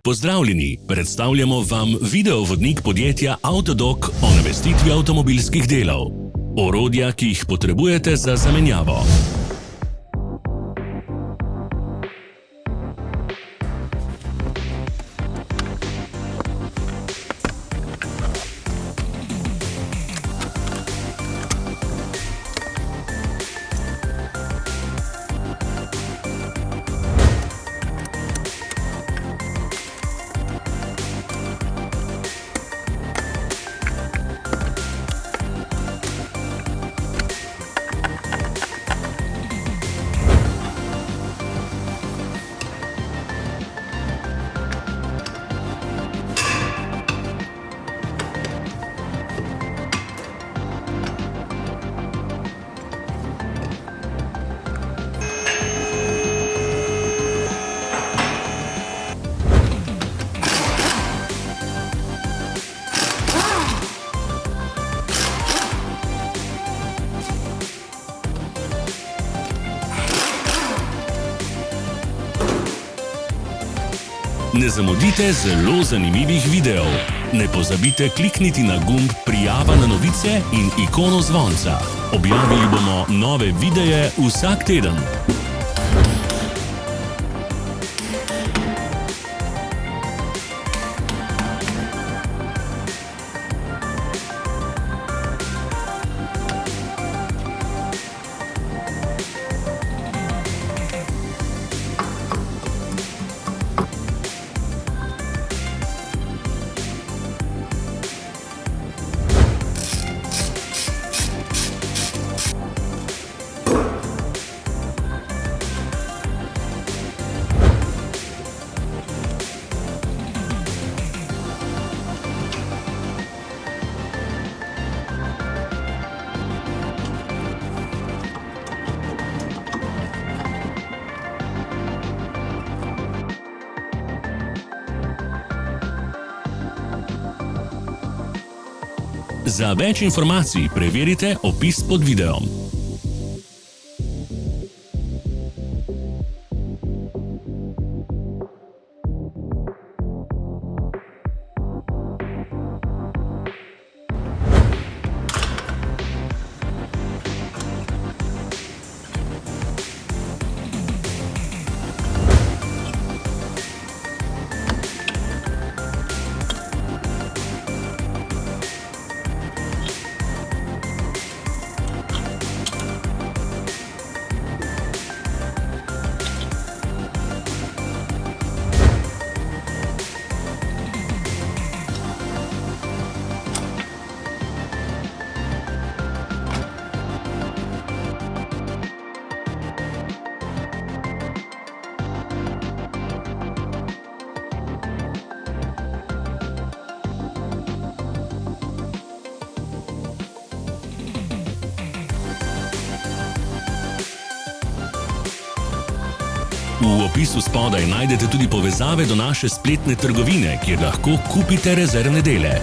Pozdravljeni, predstavljamo vam videovodnik podjetja Avtodok o namestitvi avtomobilskih delov. Orodja, ki jih potrebujete za zamenjavo. Ne zamudite zelo zanimivih videov. Ne pozabite klikniti na gumb Prijava na novice in ikono zvonca. Objavili bomo nove videe vsak teden. Za več informacij preverite opis pod videom. V opisu spodaj najdete tudi povezave do naše spletne trgovine, kjer lahko kupite rezervne dele.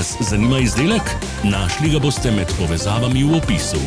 Vas zanima izdelek? Našli ga boste med povezavami v opisu.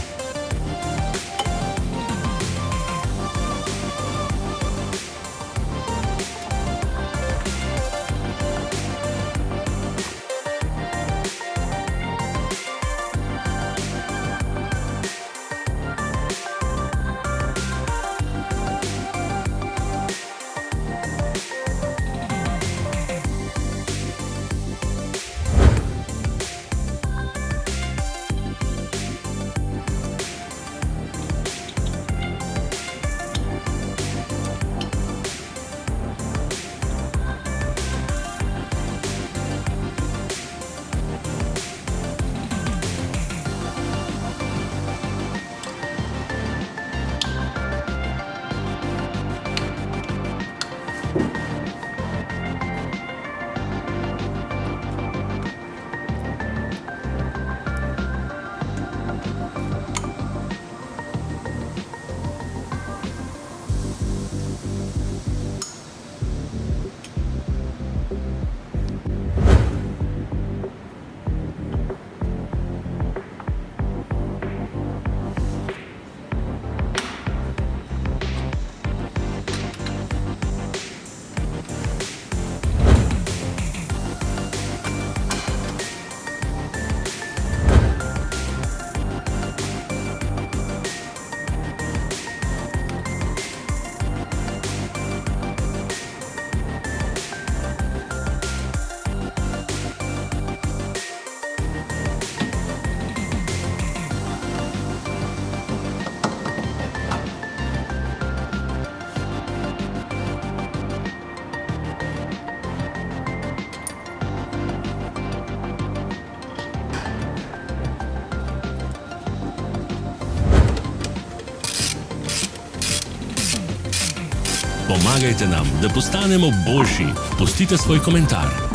Pomagajte nam, da postanemo boljši. Pustite svoj komentar.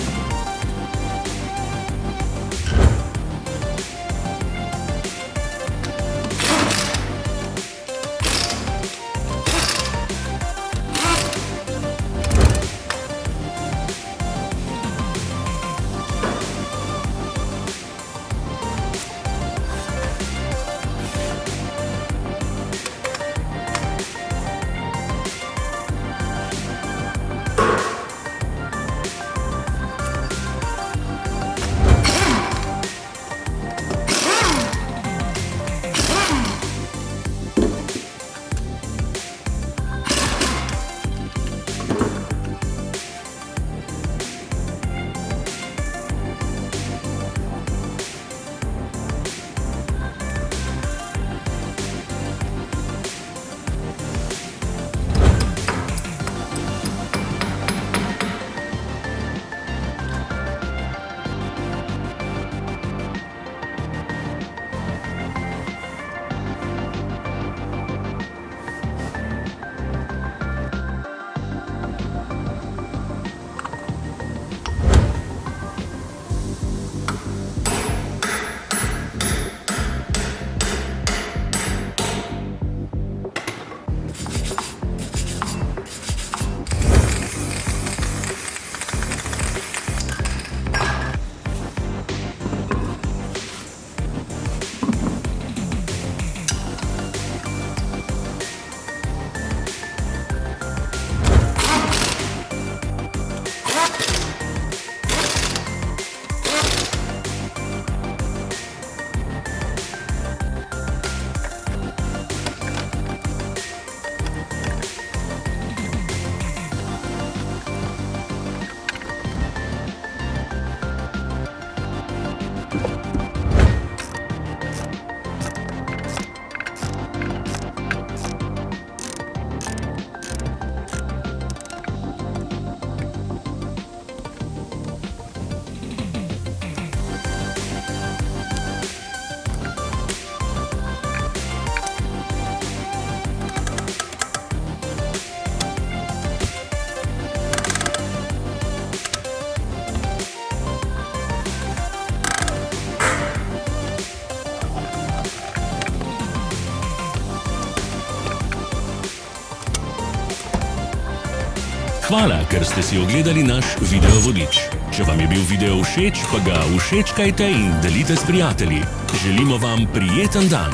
Hvala, ker ste si ogledali naš video vodič. Če vam je bil video všeč, pa ga všečkajte in delite s prijatelji. Želimo vam prijeten dan!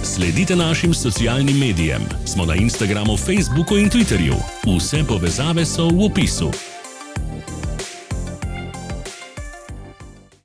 Sledite našim socialnim medijem. Smo na Instagramu, Facebooku in Twitterju. Vse povezave so v opisu.